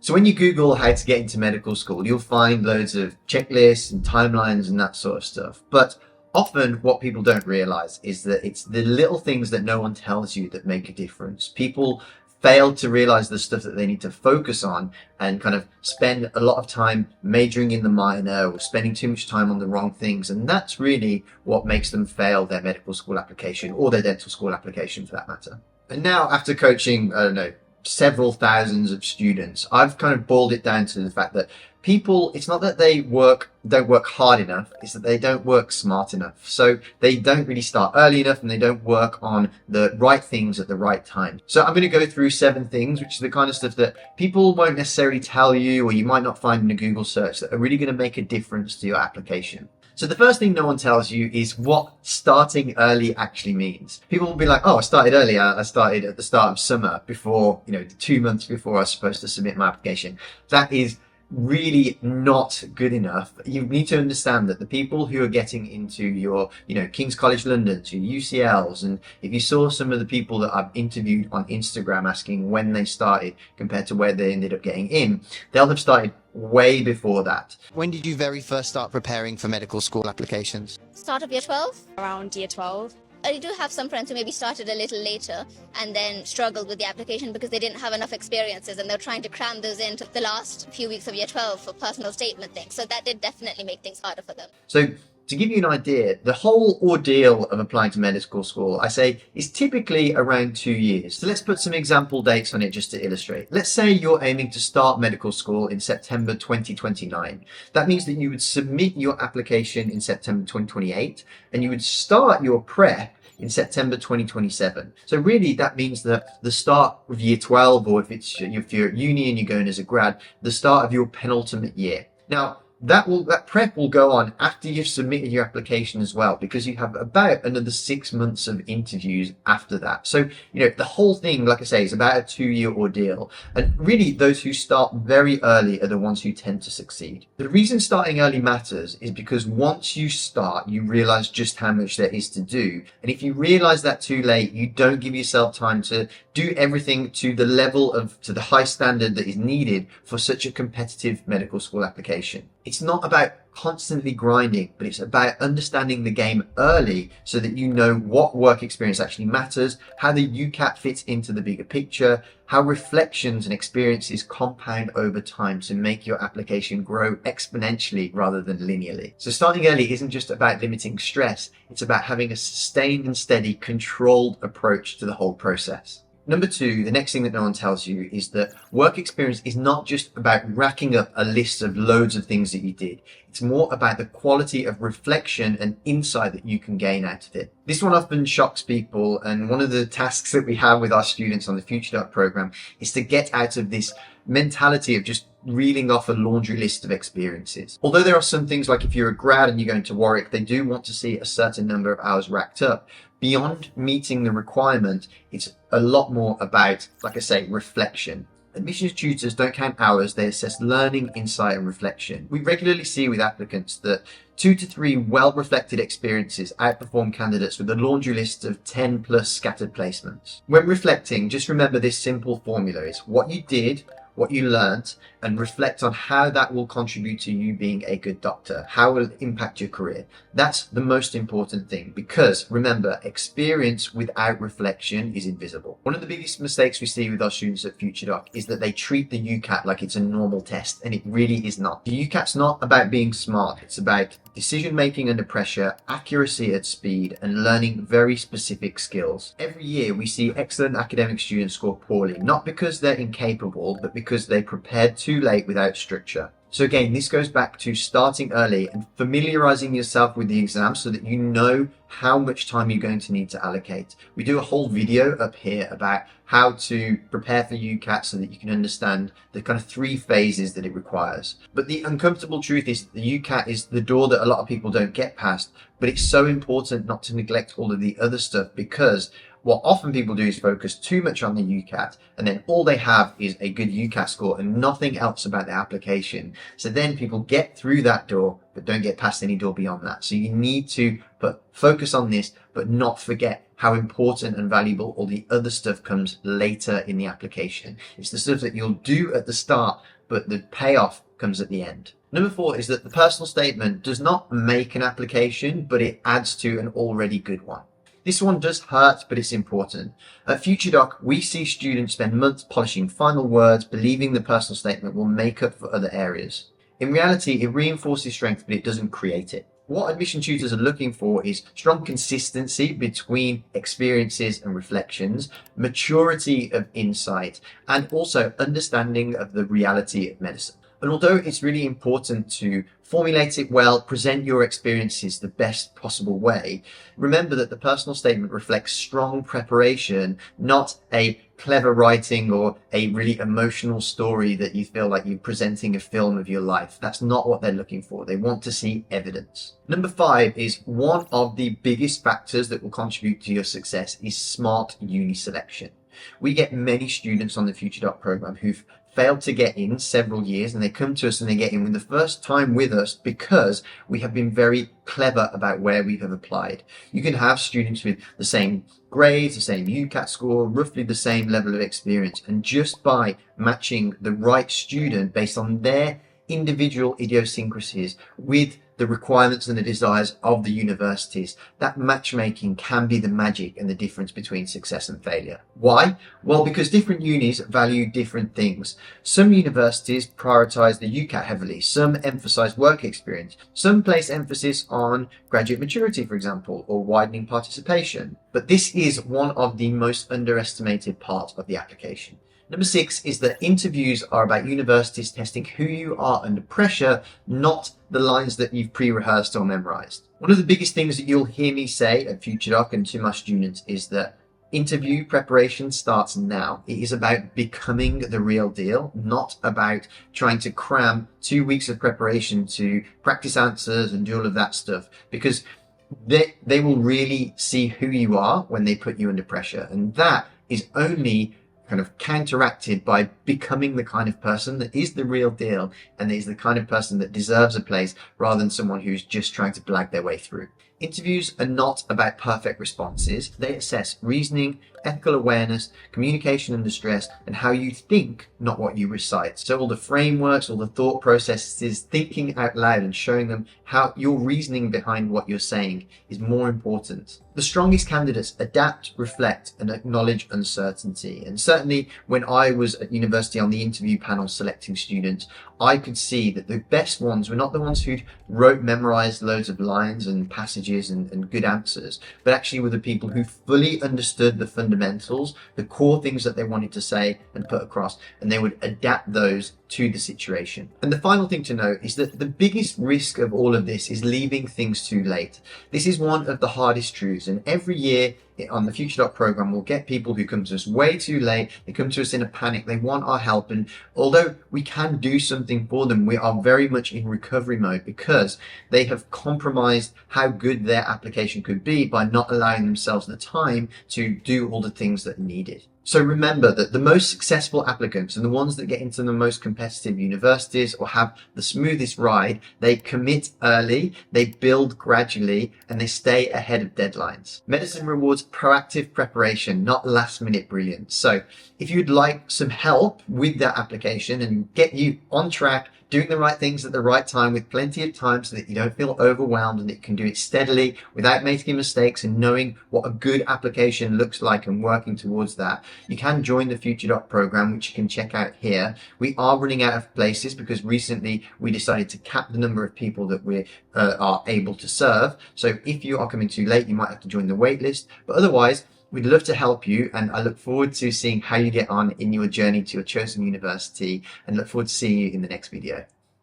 So when you Google how to get into medical school, you'll find loads of checklists and timelines and that sort of stuff. But often what people don't realize is that it's the little things that no one tells you that make a difference. People fail to realize the stuff that they need to focus on and kind of spend a lot of time majoring in the minor or spending too much time on the wrong things. And that's really what makes them fail their medical school application or their dental school application for that matter. And now after coaching, I don't know, several thousands of students, I've kind of boiled it down to the fact that people, it's not that they don't work hard enough, it's that they don't work smart enough. So they don't really start early enough and they don't work on the right things at the right time. So I'm going to go through 7 things, which is the kind of stuff that people won't necessarily tell you or you might not find in a Google search that are really going to make a difference to your application. So the first thing no one tells you is what starting early actually means. People will be like, oh, I started early. I started at the start of summer before, 2 months before I was supposed to submit my application. That is really not good enough. You need to understand that the people who are getting into your, King's College London, to UCLs, and if you saw some of the people that I've interviewed on Instagram asking when they started compared to where they ended up getting in, they'll have started way before that. When did you very first start preparing for medical school applications? Start of year 12? Around year 12. I do have some friends who maybe started a little later and then struggled with the application because they didn't have enough experiences and they're trying to cram those into the last few weeks of year 12 for personal statement things. So that did definitely make things harder for them. So to give you an idea, the whole ordeal of applying to medical school, I say, is typically around 2 years. So let's put some example dates on it just to illustrate. Let's say you're aiming to start medical school in September 2029. That means that you would submit your application in September 2028 and you would start your prep in September 2027. So really that means that the start of year 12, or if you're at uni and you're going as a grad, the start of your penultimate year. Now, that prep will go on after you've submitted your application as well, because you have about another 6 months of interviews after that. So, the whole thing, like I say, is about a 2-year ordeal. And really those who start very early are the ones who tend to succeed. The reason starting early matters is because once you start, you realize just how much there is to do. And if you realize that too late, you don't give yourself time to do everything to the high standard that is needed for such a competitive medical school application. It's not about constantly grinding, but it's about understanding the game early so that you know what work experience actually matters, how the UCAT fits into the bigger picture, how reflections and experiences compound over time to make your application grow exponentially rather than linearly. So starting early isn't just about limiting stress, it's about having a sustained and steady, controlled approach to the whole process. Number 2, the next thing that no one tells you is that work experience is not just about racking up a list of loads of things that you did. It's more about the quality of reflection and insight that you can gain out of it. This one often shocks people, and one of the tasks that we have with our students on the Future Doc program is to get out of this mentality of just reeling off a laundry list of experiences. Although there are some things, like if you're a grad and you're going to Warwick, they do want to see a certain number of hours racked up. Beyond meeting the requirement, it's a lot more about, like I say, reflection. Admissions tutors don't count hours, they assess learning, insight and reflection. We regularly see with applicants that 2 to 3 well-reflected experiences outperform candidates with a laundry list of 10 plus scattered placements. When reflecting, just remember this simple formula. It's what you did, what you learned, and reflect on how that will contribute to you being a good doctor, how it will impact your career. That's the most important thing, because remember, experience without reflection is invisible. One of the biggest mistakes we see with our students at Future Doc is that they treat the UCAT like it's a normal test, and it really is not. The UCAT's not about being smart, it's about decision making under pressure, accuracy at speed, and learning very specific skills. Every year we see excellent academic students score poorly, not because they're incapable, but because they prepared too late without structure. So again, this goes back to starting early and familiarizing yourself with the exam so that you know how much time you're going to need to allocate. We do a whole video up here about how to prepare for UCAT so that you can understand the kind of 3 phases that it requires. But the uncomfortable truth is that the UCAT is the door that a lot of people don't get past, but it's so important not to neglect all of the other stuff, because what often people do is focus too much on the UCAT, and then all they have is a good UCAT score and nothing else about the application. So then people get through that door, but don't get past any door beyond that. So you need to focus on this, but not forget how important and valuable all the other stuff comes later in the application. It's the stuff that you'll do at the start, but the payoff comes at the end. Number 4 is that the personal statement does not make an application, but it adds to an already good one. This one does hurt, but it's important. At FutureDoc, we see students spend months polishing final words, believing the personal statement will make up for other areas. In reality, it reinforces strength, but it doesn't create it. What admission tutors are looking for is strong consistency between experiences and reflections, maturity of insight, and also understanding of the reality of medicine. And although it's really important to formulate it well, present your experiences the best possible way, remember that the personal statement reflects strong preparation, not a clever writing or a really emotional story that you feel like you're presenting a film of your life. That's not what they're looking for. They want to see evidence. Number 5 is one of the biggest factors that will contribute to your success is smart uni selection. We get many students on the FutureDoc program who've failed to get in several years, and they come to us and they get in with the first time with us because we have been very clever about where we have applied. You can have students with the same grades, the same UCAT score, roughly the same level of experience, and just by matching the right student based on their individual idiosyncrasies with the requirements and the desires of the universities, that matchmaking can be the magic and the difference between success and failure. Why? Well, because different unis value different things. Some universities prioritize the UCAT heavily, some emphasize work experience, some place emphasis on graduate maturity, for example, or widening participation. But this is one of the most underestimated parts of the application. Number 6 is that interviews are about universities testing who you are under pressure, not the lines that you've pre-rehearsed or memorized. One of the biggest things that you'll hear me say at FutureDoc and to my students is that interview preparation starts now. It is about becoming the real deal, not about trying to cram 2 weeks of preparation to practice answers and do all of that stuff, because they will really see who you are when they put you under pressure. And that is only kind of counteracted by becoming the kind of person that is the real deal and is the kind of person that deserves a place rather than someone who's just trying to blag their way through. Interviews are not about perfect responses. They assess reasoning, ethical awareness, communication under stress, and how you think, not what you recite. So all the frameworks, all the thought processes, thinking out loud and showing them how your reasoning behind what you're saying is more important. The strongest candidates adapt, reflect, and acknowledge uncertainty. And certainly when I was at university on the interview panel selecting students, I could see that the best ones were not the ones who'd memorized loads of lines and passages and good answers, but actually were the people who fully understood the fundamentals, the core things that they wanted to say and put across, and they would adapt those to the situation. And the final thing to note is that the biggest risk of all of this is leaving things too late. This is one of the hardest truths, and every year on the FutureDoc program, we'll get people who come to us way too late. They come to us in a panic. They want our help. And although we can do something for them, we are very much in recovery mode because they have compromised how good their application could be by not allowing themselves the time to do all the things that are needed. So remember that the most successful applicants and the ones that get into the most competitive universities or have the smoothest ride, they commit early, they build gradually, and they stay ahead of deadlines. Medicine rewards proactive preparation, not last minute brilliance. So if you'd like some help with that application and get you on track, doing the right things at the right time with plenty of time so that you don't feel overwhelmed and that you can do it steadily without making mistakes and knowing what a good application looks like and working towards that, you can join the FutureDoc program, which you can check out here. We are running out of places because recently we decided to cap the number of people that we are able to serve. So if you are coming too late, you might have to join the wait list. But otherwise, we'd love to help you, and I look forward to seeing how you get on in your journey to your chosen university, and look forward to seeing you in the next video.